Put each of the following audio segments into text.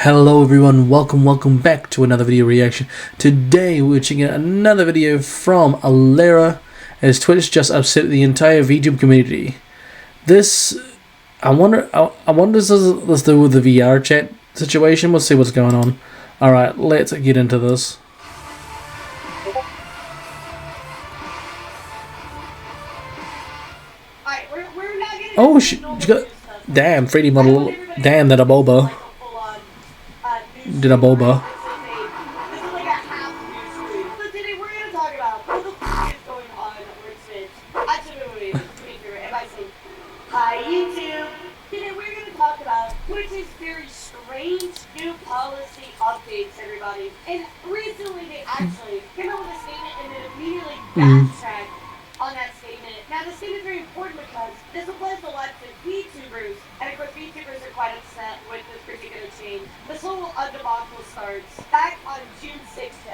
Hello everyone, welcome back to another video reaction. Today we're checking out another video from Elera as Twitch just upset the entire VTube community. This, I wonder if this do with the VR chat situation. We'll see what's going on. Alright, let's get into this. Oh shit, damn, 3D model, damn that a boba. Did a boba. But today we're going to talk about what the f is going on with Twitch. Hi YouTube. Today we're going to talk about Twitch's very strange new policy updates, everybody. And recently they actually came out with a statement and then immediately backtracked on that statement. Now the statement is very important because this applies to lots of VTubers, and of course VTubers are quite upset with this particular change. This whole debacle starts back on June 6th.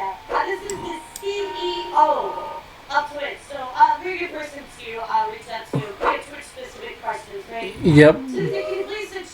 This is the CEO of Twitch, so very good person to reach out to get Twitch specific questions, right? Yep. So if you can please shed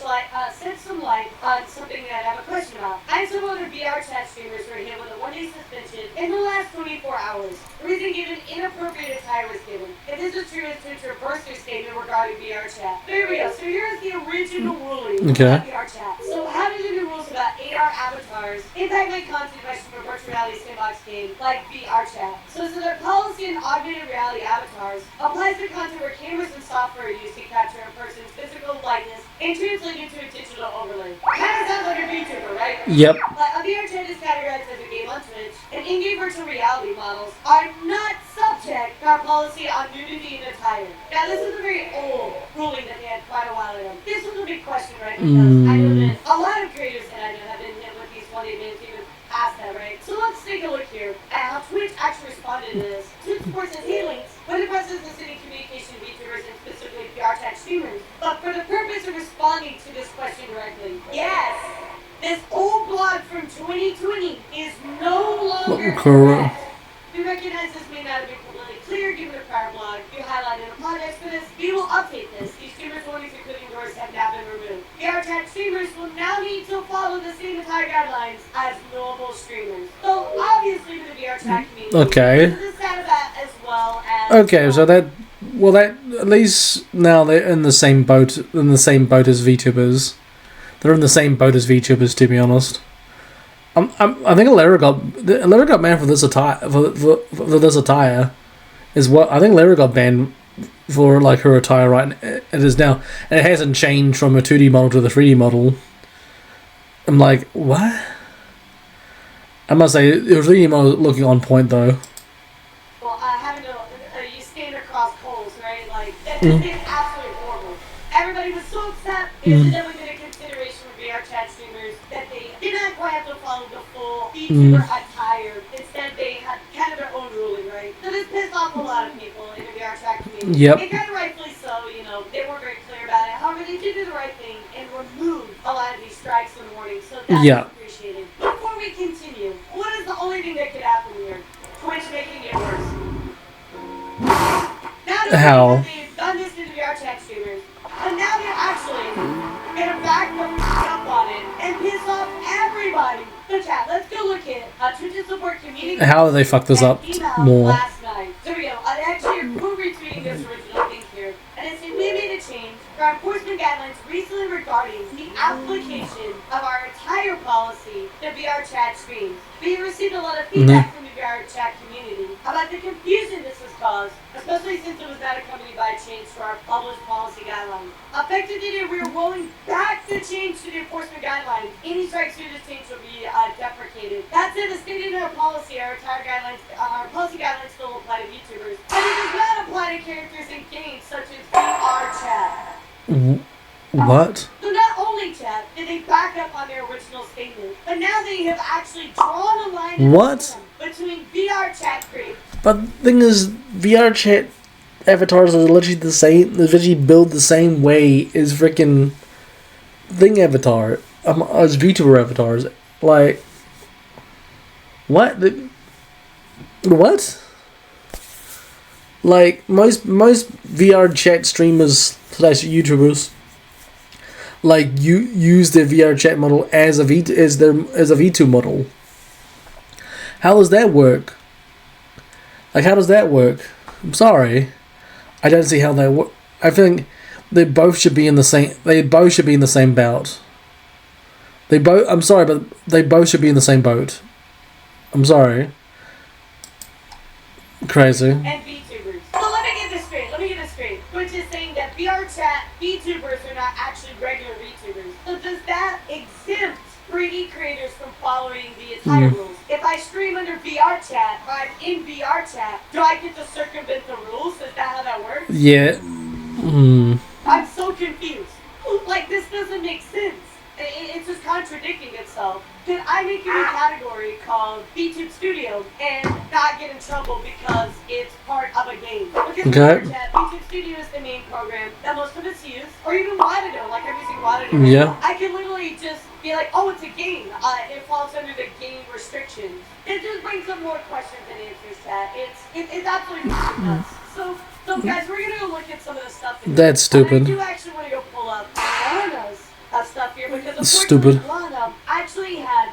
some light on something that I have a question about. I have some other vrchat streamers who are hit with a 1-day suspension in the last 24 hours. The reason given, inappropriate attire was given. If this is true, it's Twitch reversed their statement regarding vrchat. There we go. So here's the original ruling about vrchat. So how do the new rules about AR avatars impact my content question for virtual reality sandbox game like vrchat? So their policy in augmented reality avatars applies to content where cameras and software are used to capture a person's physical likeness and translate it into a digital overlay. Kind of sounds like a VTuber, right? Yep. But a vrchat is categorized as a game on Twitch, and in-game virtual reality models are not subject to our policy on nudity and attire. Now, this is a very old ruling that they had quite a while ago. This was a big question, right? Because I know that a lot of creators that I know have been hit with these 1-day bans even past that, right? So let's take a look here at how Twitch actually responded to this. Twitch supports as links when the process is sending communication to VTubers and specifically vrchat streamers. But for the purpose of responding to this question directly, yes, this old blog from 2020 is no longer correct. We recognize this may not have been completely clear given the prior blog. You highlighted a project for this. We will update this. These streamers' warnings, including yours, have now been removed. vrchat streamers will now need to follow the same entire guidelines as normal streamers. So obviously with the vrchat community, this is sad about as well as so that at least now they're in the same boat as VTubers. They're in the same boat as VTubers, to be honest. I think Elera got banned for this attire. For this attire, is what I think Elera got banned for, like her attire. Right, it is now, and it hasn't changed from a 2D model to the 3D model. I'm like, what? I must say, the 3D model looking on point though. Well, having to you stand across poles, right? Like that is absolutely horrible. Everybody was so upset. It's definitely been a consideration for vrchat streamers that they did not quite have to follow the full VTuber attire. Instead, they had kind of their own ruling, right? So this pissed off a lot of people in the vrchat community. Yep. And kind of rightfully so. You know, they weren't very clear about it. However, they did do the right thing and removed a lot of these strikes and warnings. So that's appreciated. Before we continue, what is the only thing that could happen here? Twitch making it worse. Now they've done this to the vrchat streamers, and now they're actually gonna back the up on it and piss off everybody. So chat, let's go look at Twitch's support community. How do they fuck this up more? Last night. So we go. Actually, we're retweeting this original thing here, and it said we made a change for our enforcement guidelines recently regarding the application of our entire policy to vrchat streams. We received a lot of feedback from the vrchat community about the confusion this was caused, especially since it was not accompanied by a change to our published policy guidelines. Effective today, we are rolling back the change to the enforcement guidelines. Any strikes through this change will be deprecated. That said, as stated in our policy, our policy guidelines still apply to VTubers, but it does not apply to characters in games such as vrchat. What? So not only, chat, did they back up on their original statement, but now they have actually drawn a line in the sand between vrchat creators. But the thing is, vrchat avatars are literally the same. They literally build the same way as freaking thing avatar, as VTuber avatars. Like, what? What? Like most vrchat streamers slash YouTubers like you use their VR chat model as a V2 model. How does that work? Like, how does that work? I'm sorry, I don't see how they work. I think they both should be in the same. They both should be in the same boat. I'm sorry, but they both should be in the same boat. I'm sorry. Crazy. And VTubers. So let me get this straight. Which is saying that vrchat VTubers are not actually regular VTubers. So does that exempt 3D creators from following the entire rules? If I stream under vrchat, or I'm in vrchat, do I get to circumvent the rules? Is that how that works? Yeah. I'm so confused. Like, this doesn't make sense. It's just contradicting itself. Could I make a new category called VTube Studio and not get in trouble because it's part of a game? Because VTube Studio is the main program that most of us use, or even Watado, like I'm using Watado. Yeah. I can literally just be like, oh, it's a game. It falls under the game restrictions. It just brings up more questions than answers, chat. It's absolutely nuts. So guys, we're gonna go look at some of the stuff. That's stupid. And I do actually want to go pull up Alana's stuff here because Stupid. Alana actually had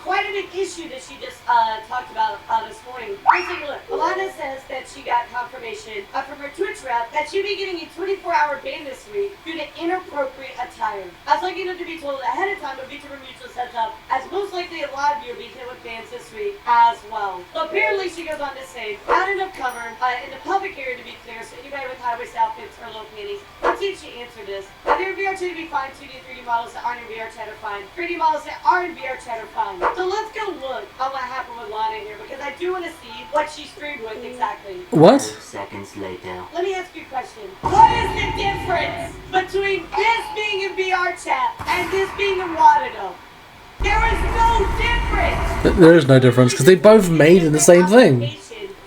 quite a big issue that she just talked about this morning. Let's take a look. Alana says that she got confirmation from her Twitch rep that she'll be getting a 24-hour ban this week due to inappropriate attire. I was lucky enough to be told ahead of time of VTuber Mutual heads up, as most likely a lot of you will be hit with bans this week as well. So apparently she goes on to say, not enough cover in the public area to be clear, so anybody with high-waist outfits or low panties. Let's see if she answered this. Are there VR2 to be fine? 2D, 3D models that aren't in VRChat are fine. 3D models that are in VRChat are fine. So let's go look on what happened with Lana here because I do want to see what she streamed with exactly. What? 12 seconds later. Let me ask you a question. What is the difference between this being in VRChat and this being in Watado? There is no difference. There is no difference because they both made in the same thing.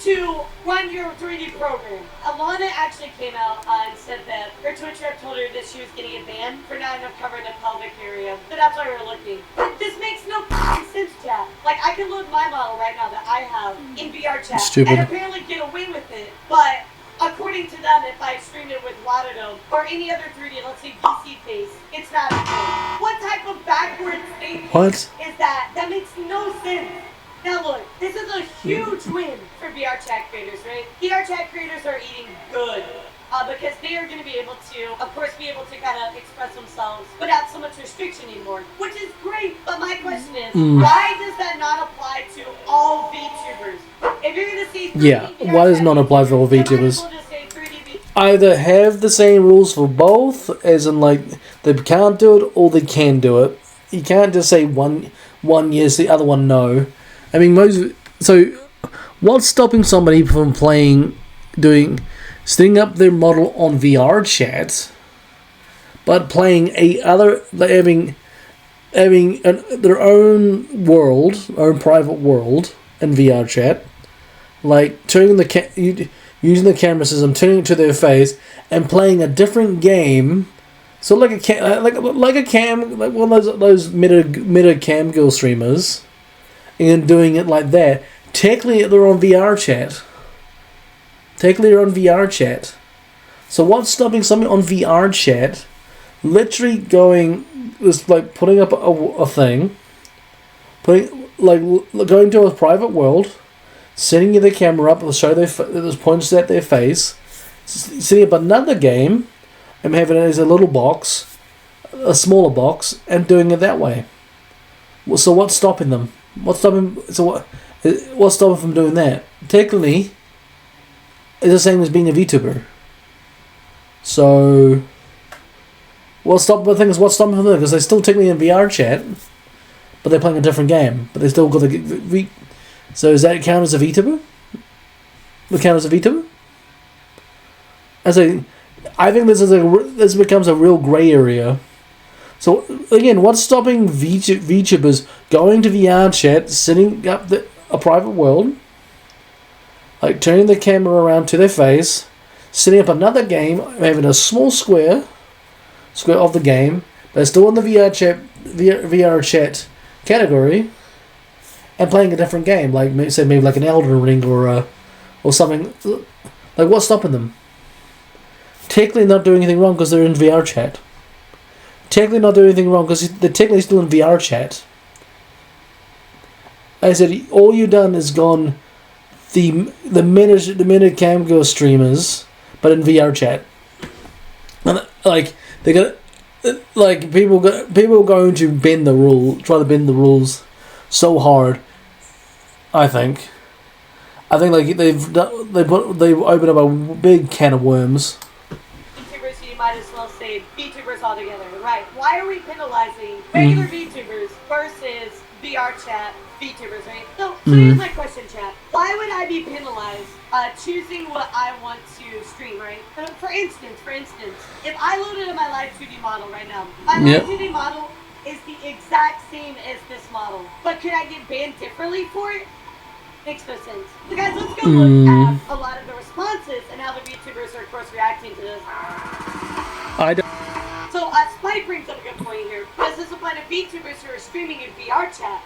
To run your 3D program. Alana actually came out and said that her Twitch rep told her that she was getting a ban for not enough cover in the pelvic area. So that's why we're looking. This makes no sense, chat. Like, I can load my model right now that I have in VRChat. Stupid. And apparently get away with it. But according to them, if I streamed it with Watado or any other 3D, let's say VC face, it's not okay. What type of backwards thinking is that? That makes no sense. Now look, this is a huge win for VRChat creators, right? VRChat creators are eating good because they are going to be able to, of course, be able to kind of express themselves without so much restriction anymore, which is great. But my question is, why does that not apply to all VTubers? If you're going to see 3D why does it not apply for all VTubers? Either have the same rules for both, as in like they can't do it or they can do it. You can't just say one yes, the other one no. I mean, what's stopping somebody from setting up their model on VRChat, but playing having their own world, own private world in VRChat, like turning using the camera system, turning it to their face, and playing a different game. So like one of those meta cam girl streamers. And doing it like that. Technically, they're on VRChat. So what's stopping somebody on VRChat literally putting up a thing, going to a private world, setting the camera up to show their points at their face, setting up another game, and having it as a little box, a smaller box, and doing it that way. So what's stopping them? What's stopping them from doing that? Technically, it's the same as being a VTuber. So, what's stopping them from doing? Because they're still technically in VRChat, but they're playing a different game. But they still got the So does that count as a VTuber? Would count as a VTuber? I think this becomes a real grey area. So again, what's stopping VTubers going to VRChat, setting up a private world, like turning the camera around to their face, setting up another game, having a small square of the game, but still in the VRChat category, and playing a different game, like maybe like an Elden Ring or something. Like, what's stopping them? Technically not doing anything wrong because they're in VRChat. technically not doing anything wrong because they're technically still in VR chat. I said all you've done is gone the minute Camgo streamers, but in VR chat, and like they got like people are going to try to bend the rules so hard. I think like they've opened up a big can of worms. VTubers, so you might as well say VTubers altogether, right? Why are we penalizing regular VTubers versus VR chat VTubers, right? So here's my question, chat. Why would I be penalized choosing what I want to stream, right? So for instance, if I loaded up my live 2D model right now, my live 2D model is the exact same as this model, but could I get banned differently for it? Makes no sense. So guys, let's go look at a lot of the responses and how the VTubers are, of course, reacting to this. So Spike brings up a good point here. Does this apply to VTubers who are streaming in VR chat?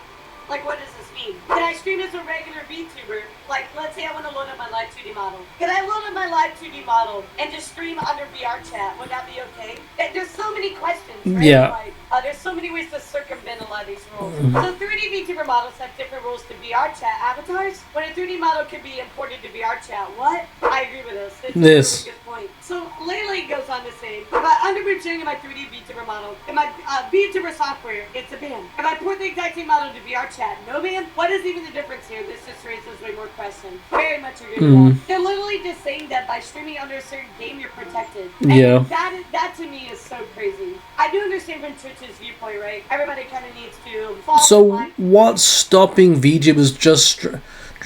Like, what does this mean? Can I stream as a regular VTuber? Like, let's say I want to load up my live 2D model. Can I load up my live 2D model and just stream under VR chat? Would that be okay? There's so many questions, right? Yeah. Like, there's so many ways to circumvent a lot of these rules. So 3D VTuber models have different rules to VR chat avatars. When a 3D model can be imported to VR chat, what? I agree with this. This is a really good point. So Lele goes on to say, if I underboot sharing my 3D VTuber model, in my VTuber software, it's a ban. If I port the exact same model to VR chat, no ban? What is even the difference here? This just raises way more questions. Very much agree with that. They're literally just saying that by streaming under a certain game, you're protected. And that to me is so crazy. I do understand from Twitch's viewpoint, right? Everybody kind of needs to follow. So what's stopping VTubers just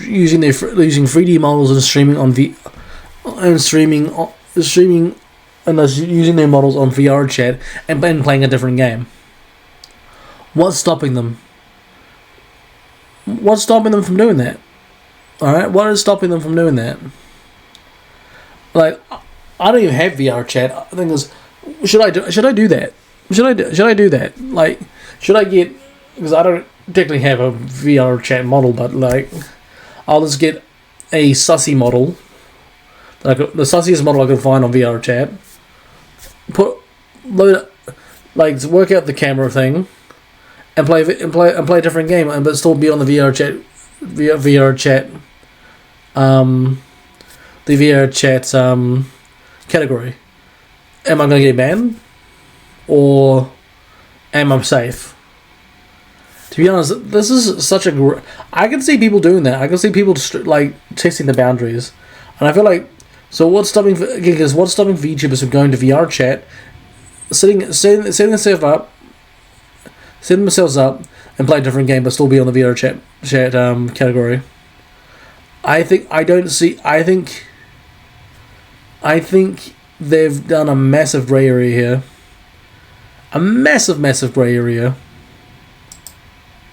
using 3D models and streaming on streaming and using their models on VR chat and playing a different game? What's stopping them? What's stopping them from doing that? Alright, what is stopping them from doing that? Like, I don't even have VR chat. I think should I do that? Should I do that? Like, should I get, because I don't technically have a VR chat model, but like, I'll just get a sussy model, like the sussiest model I can find on VR chat. Work out the camera thing, and play a different game, but still be on the VR chat, the VR chat category. Am I gonna get banned, or am I safe? To be honest, this is such a. I can see people doing that. I can see people like testing the boundaries, and I feel like. So what's stopping VTubers from going to VR chat, setting themselves up, and play a different game, but still be on the VR chat category? I think they've done a massive grey area here. A massive grey area.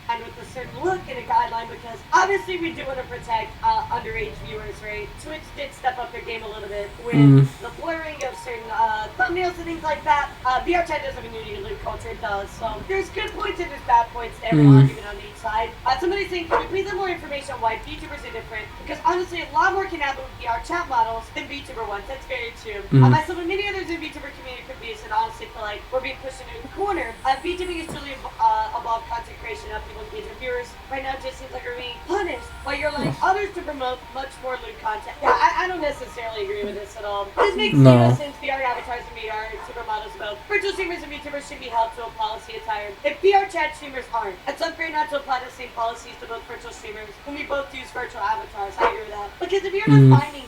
And with a certain look and a guideline, because obviously we do want to protect underage viewers, right? Twitch did step up their game a little bit with the blurring of certain thumbnails and things like that. VR chat doesn't have a nudity loop culture, it does. So there's good points and there's bad points to every argument on each side. Somebody's saying, can we please have more information on why VTubers are different? Because honestly, a lot more can happen with VR chat models than VTuber ones. That's very true. Myself and many others in VTuber community confused and honestly feel like we're being pushed into a corner. VTubing is truly evolved content creation of people engaging viewers. Right now, it just seems like we're being punished while you're allowing others to promote much more lewd content. Yeah, I don't necessarily agree with this at all. This makes sense. VR avatars and VR super models both. Virtual streamers and VTubers should be held to a policy attire. If VR chat streamers aren't, it's unfair not to apply the same policies to both virtual streamers when we both use virtual avatars. I agree with that. Because if you're not finding a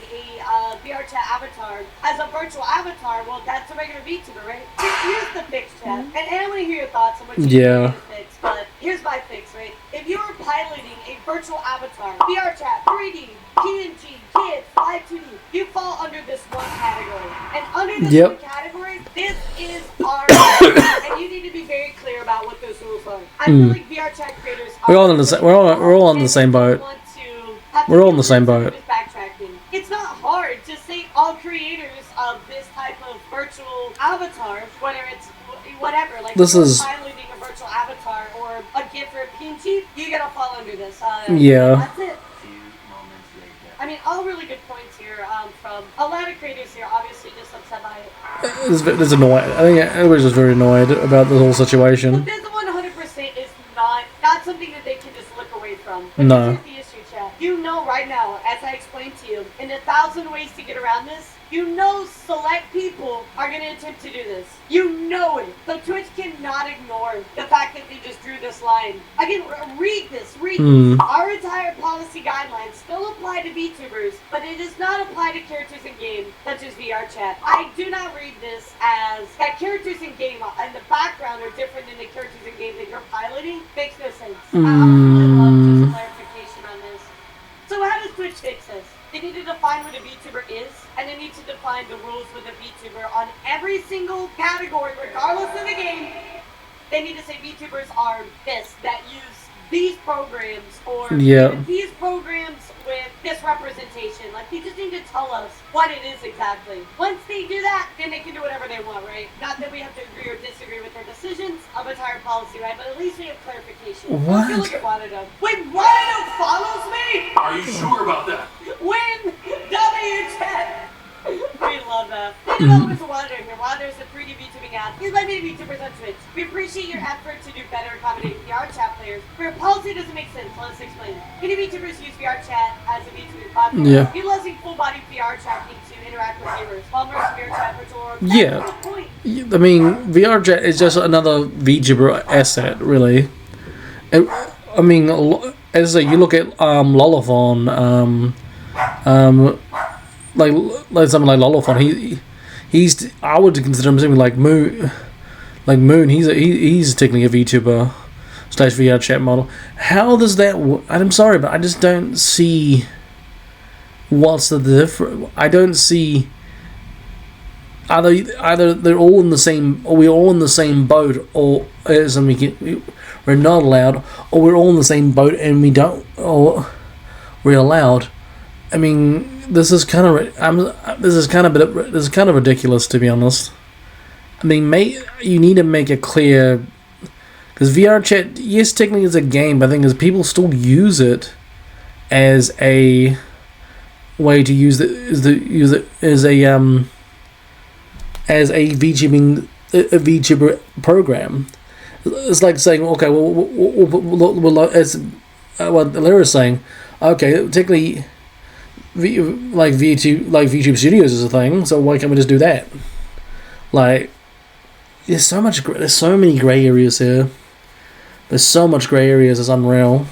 VR chat avatar as a virtual avatar, well, that's a regular VTuber, right? Here's the fix, chat. And I want to hear your thoughts on what you think is the fix. But here's my fix, right? If you are piloting a virtual avatar, VR chat, 3D, PNG, kids, live 2D, you fall under this one category. And under this one category, this is our and you need to be very clear about what those rules are. I feel like VR chat creators are... We're all on the same boat. We're all in the same boat. Backtracking. It's not hard to say all creators of this type of virtual avatar, whether it's whatever, like this is piloting a virtual avatar or a GIF or a PNG, you gotta fall under this. Yeah. That's it. I mean, all really good points here from a lot of creators here, obviously just upset by it. It's annoying. I think everybody's just very annoyed about the whole situation. But this 100% is not something that they can just look away from. But No. here's the issue, chat. You know right now, as I explained to you, in 1,000 ways to get around this, you know select people are going to attempt to do this. You know it. So Twitch cannot ignore the fact that they just drew this line. Again, read this. Our entire policy guidelines still apply to VTubers, but it does not apply to characters in game, such as VRChat. I do not read this as that characters in game in the background are different than the characters in game that you're piloting. Makes no sense. I would really love just clarification on this. So how does Twitch fix this? They need to define what a VTuber is, and they need to define the rules with a VTuber on every single category, regardless of the game. They need to say VTubers are this, that use these programs, or these programs with this representation. Like, they just need to tell us what it is exactly. Once they do that, then they can do whatever they want, right? Not that we have to agree or disagree with their decisions of entire policy, right? But at least we have clarification. What? Let's go look at Wanado. Wait, Wanado follows me? Are you sure about that? Win WChat! We love that. The developers of Wanado here. Wanado is a 3D VTubing app. He's by many VTubers on Twitch. We appreciate your effort to do better accommodate VRChat players. But your policy doesn't make sense. Let's explain. Many VTubers use VRChat as a VTubing platform. Yeah. Utilizing full-body VRChat to interact with viewers. While immersive VRChat virtual world. Yeah. That's the point. I mean, VRChat is just another VTuber asset, really. I mean, as you look at Lolathon, like something like Lolathon, he's I would consider him something like Moon. He's technically a VTuber / VRChat model. How does that? I'm sorry, but I just don't see what's the difference. I don't see. Either they're all in the same, or we're all in the same boat, or we're not allowed, or we're all in the same boat and we don't, or we're allowed. I mean, this is kind of ridiculous, to be honest. I mean, you need to make it clear, because VRChat, yes, technically it's a game, but the thing is, people still use it as a way to use it as a VTuber program. It's like saying, okay, well as what Elera is saying, okay, technically, VTube Studios is a thing, so why can't we just do that? Like, there's so many gray areas here. There's so much gray areas. It's unreal.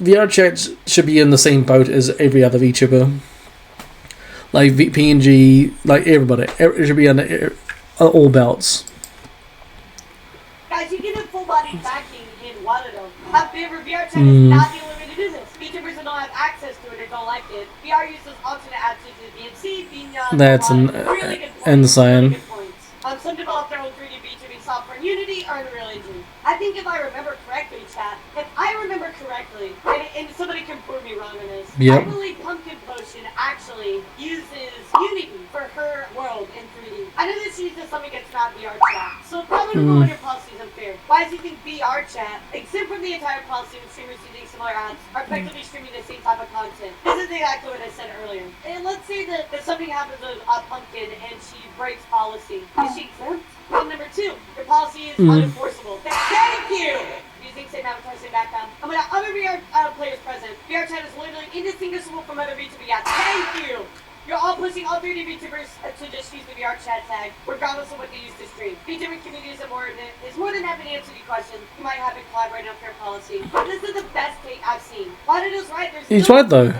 VRChat should be in the same boat as every other VTuber. Like PNG, like everybody. It should be under all belts. Guys, you get a full-body backing in Wanado. However, VRChat is not the only way to do this. VTubers that don't have access to it or don't like it. VR uses alternate apps such as DMC, Binya, That's really good points. insane. Really good points. Some develop their own 3D VTubing software in Unity or Unreal Engine. I think if I remember correctly, chat, and somebody can prove me wrong on this, Yep. I believe Pumpkin Potion actually uses Unity for her world in 3D. I know that she uses something that's not VRChat, so probably the rule in your policy is unfair. Why do you think VRChat, exempt from the entire policy with streamers using similar apps, are effectively streaming the same type of content? This is exactly what I said earlier. And let's say that something happens with Pumpkin and she breaks policy. Is she exempt? And number two, your policy is unenforceable. Thank you! Using same avatar, same background. And without other VR players present, VRChat is literally indistinguishable from other VTuber apps. Thank you! You're all pushing all 3D VTubers to just use the VRChat tag, regardless of what they use to stream. VTuber community is more than happy to answer your questions. You might have it collaborate on fair policy. But this is the best take I've seen. Wandado's right. He's right, though.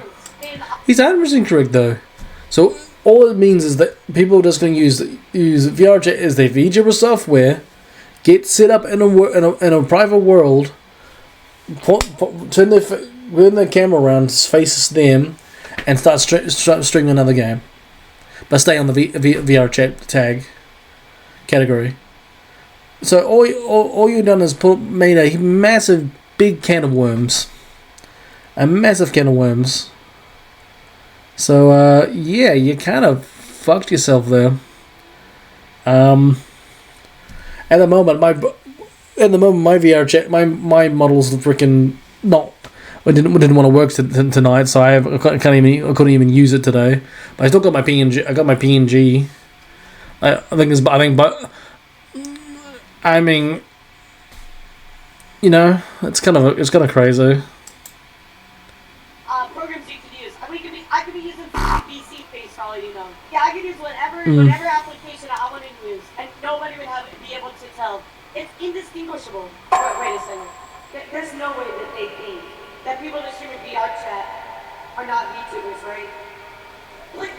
He's 100% correct, though. So all it means is that people are just going to use VRChat as their VTuber software, get set up in a private world, turn their camera around, faces them, and start stringing another game, but stay on the VRChat tag category. So all you've done is made a massive big can of worms, So yeah, you kind of fucked yourself there. At the moment, at the moment my VR chat, my models are freaking not. I didn't want to work tonight, so I couldn't even use it today. But I still got my PNG. I got my PNG. I mean, you know, it's kind of crazy. Programs you can use. I could be using BC face for all you know. Yeah, I could use whatever application I want to use, and nobody would be able to tell. It's indistinguishable. Wait a second. There's no way that they think that people that stream in VR chat are not VTubers, right?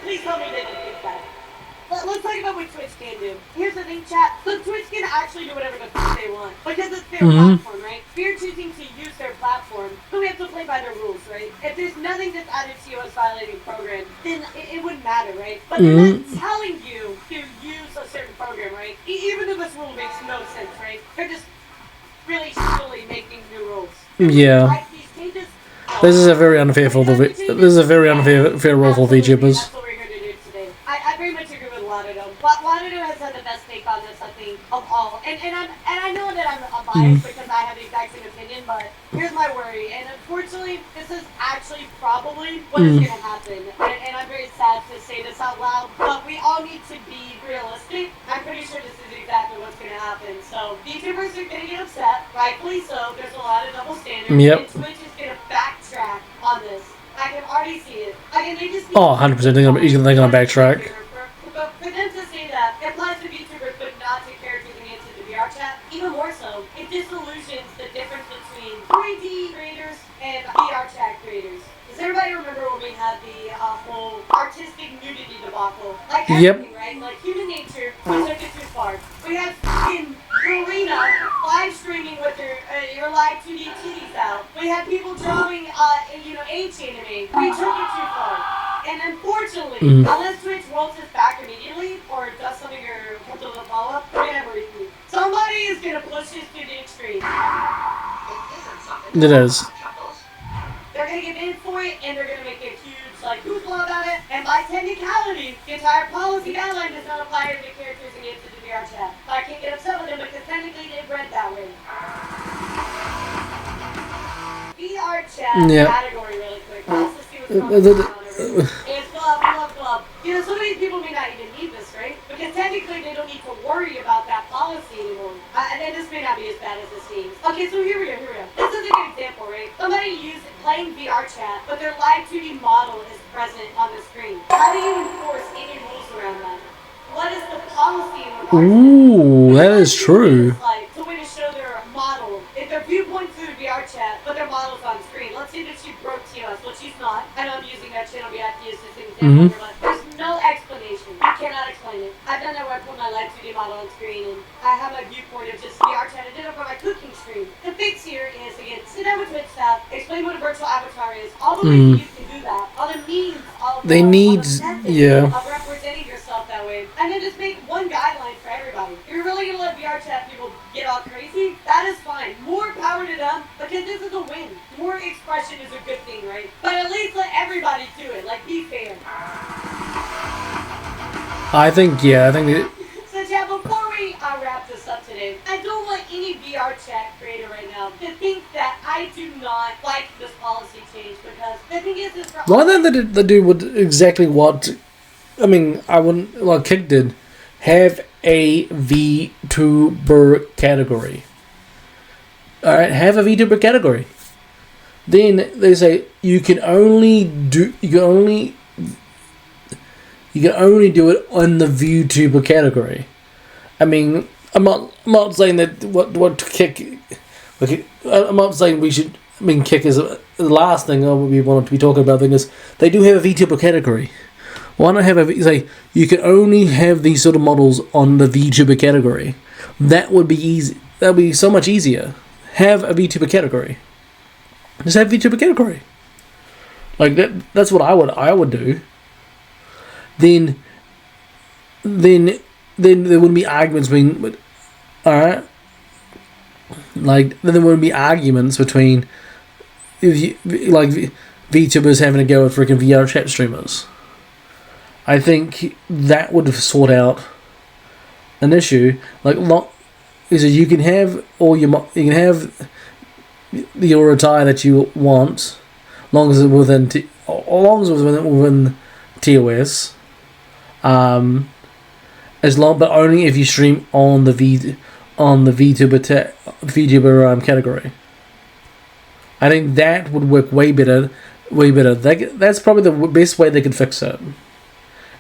Please tell me they didn't think that. Let's talk about what Twitch can do. Here's the thing, chat. So Twitch can actually do whatever the fuck they want. Because it's their platform, right? We're choosing to use their platform, but we have to play by their rules, right? If there's nothing that's added to us violating program, then it wouldn't matter, right? But they're not telling you to use a certain program, right? Even though this rule makes no sense, right? They're just really silly making new rules. Yeah. Like these changes. This is a very unfair rule for VTubers. That's what we're going to do today. I very much agree with Lauderdale. Lauderdale has had the best take on this, I think, of all. And I know that I'm biased because I have the exact same opinion, but here's my worry. And unfortunately, this is actually probably what is going to happen. And I'm very sad to say this out loud, but we all need to be realistic. I'm pretty sure this is exactly what's going to happen. So VTubers are going to get upset, rightfully so. There's a lot of double standards. Yep. And Twitch is going to backtrack on this. I can already see it. They just 100%. They're gonna backtrack. But for them to say that it applies to VTubers but not to characters in the VR chat, even more so, it disillusions the difference between 3D creators and VR chat creators. Does everybody remember when we had the whole artistic nudity debacle? Like everything, right? Like human nature, we took it too far. We had fucking Karina live streaming with her live 2D titties out. We had people drawing, H anime. We took it too far. And unfortunately, unless Twitch rolls us back immediately or does something or comes with a follow-up, we're gonna have a repeat. Somebody is gonna push this to the extreme. It is. They're gonna get in for it, and they're gonna make a huge hoopla about it. And by technicality, the entire policy guideline does not apply to the characters in the VR chat. So I can't get upset with them because technically they've read that way. VR chat category really quick. Let's just see what's going on. It's glove. Some of these people may not even need this, right? Because technically they don't need to worry about that policy anymore. And this may not be as bad as it seems. Okay, so here we go. This is a good example, right? Somebody playing VR chat, but their live 2D model is present on the screen. How do you enforce any rules around that? What is the policy in regards to that? Ooh, that is true. It's a way to show their model. If their viewpoint's through VR chat, but their model's on screen. Let's say that she broke TOS. Well, she's not. I know I'm using that channel. We have to use this example. But there's no explanation. You cannot explain it. I've done that where I put my live 2D model on screen, and I have my viewpoint of just VR chat. I did it for my cooking stream. The fix here is, again, sit down with Twitch staff, explain what a virtual avatar is, all the ways you can do that, all the means, all the methods of representing yourself that way, and then just make one guideline for everybody. If you're really going to let VR chat people get all crazy, that is fine. More power to them, because this is a win. More expression is a good thing, right? But at least let everybody do it. Be fair. I think it. So, chat, before we wrap this up today, I don't want any VR chat creator right now to think that I do not like this policy change, because the thing is for why don't they do exactly what? I mean, I wouldn't like Kick did. Have a VTuber category. All right, have a VTuber category. Then they say you can only do it on the VTuber category. I mean, I'm not saying that what Kick. Okay, I'm not saying we should. I mean, Kick is the last thing we wanted to be talking about. Thing is, they do have a VTuber category. Why not say you can only have these sort of models on the VTuber category? That would be easy. That would be so much easier. Have a VTuber category. Just have a VTuber category. Like that's what I would do. Then there wouldn't be arguments between. All right. Then there wouldn't be arguments between VTubers having to go with freaking VR chat streamers. I think that would sort out an issue. is that you can have all you can have your attire that you want, long as it's within within TOS. As long, but only if you stream on the VTuber category. I think that would work way better. That's probably the best way they could fix it,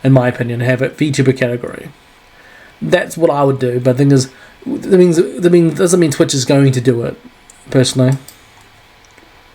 in my opinion. Have it VTuber category. That's what I would do. But the thing is, doesn't mean Twitch is going to do it. Personally.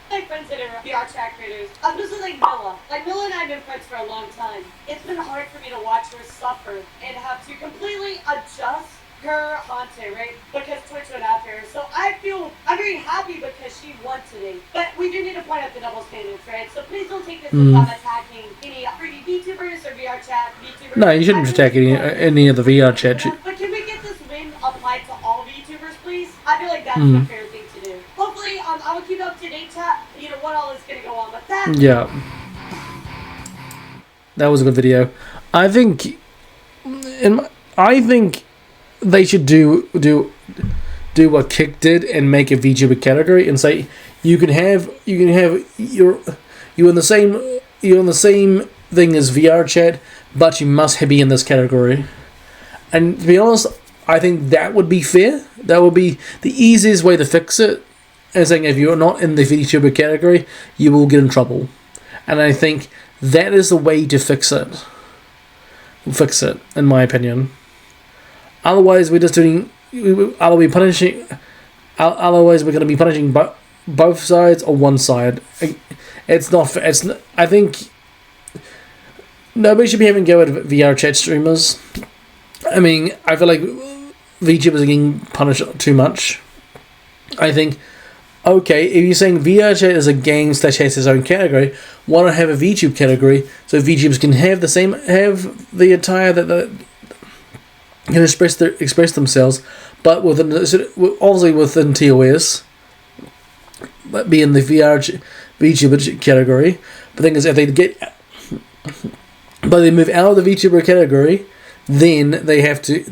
My friends that are VR chat creators, this is like Milla. Like Milla and I have been friends for a long time. It's been hard for me to watch her suffer and have to completely adjust her content, right? Because Twitch went after her. So I'm very happy because she won today. But we do need to point out the double standards, right? So please don't take this as I'm attacking any 3D VTubers or VR chat VTubers. No, you shouldn't attack any of the VR chat. But can we get this win applied to all VTubers, please? I feel like that's the fair thing to do. Hopefully, I will keep up to date chat. You know what all is going to go on with that. Yeah. That was a good video. I think they should do what Kick did and make a VTuber category and say you can have you're in the same thing as VR chat, but you must be in this category. And to be honest, I think that would be fair. That would be the easiest way to fix it. And saying if you're not in the VTuber category, you will get in trouble. And I think that is the way to fix it. In my opinion. Otherwise, we're just doing. Otherwise, we're going to be punishing both sides or one side. It's not. I think nobody should be having a go at VR chat streamers. I mean, I feel like VTubers are getting punished too much. I think. Okay, if you're saying VR chat is a game / has its own category, why not have a VTube category so VTubers can have the attire that can express themselves, but obviously within TOS, but be in the VTuber category. The thing is, if they move out of the VTuber category, then they have to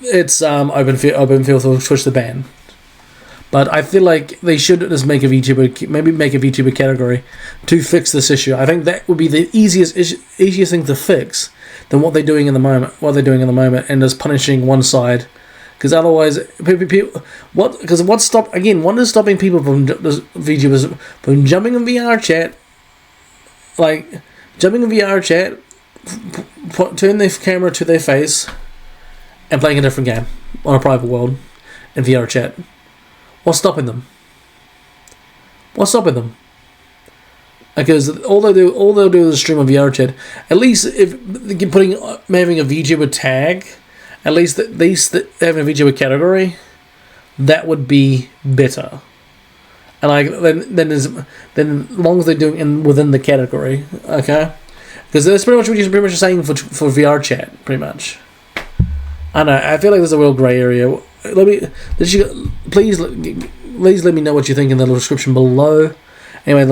it's open field for Twitch to ban. But I feel like they should just make a VTuber category to fix this issue. I think that would be the easiest thing to fix than what they're doing in the moment. And just punishing one side, because otherwise, what is stopping people from VTubers from jumping in VR chat, turn their camera to their face, and playing a different game on a private world in VR chat. What's stopping them? Because all they'll do is stream a VR chat. At least if having a VTuber tag, at least having a VTuber category, that would be better. And then as long as they're doing within the category, okay? Because that's pretty much what you're saying for VR chat, pretty much. I know. I feel like there's a real grey area. Please let me know what you think in the description below. Anyway, in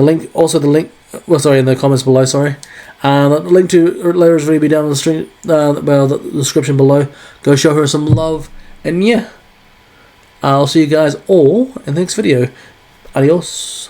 the comments below. Sorry, the link to Elera's video will be down in the description below. Go show her some love, and yeah, I'll see you guys all in the next video. Adios.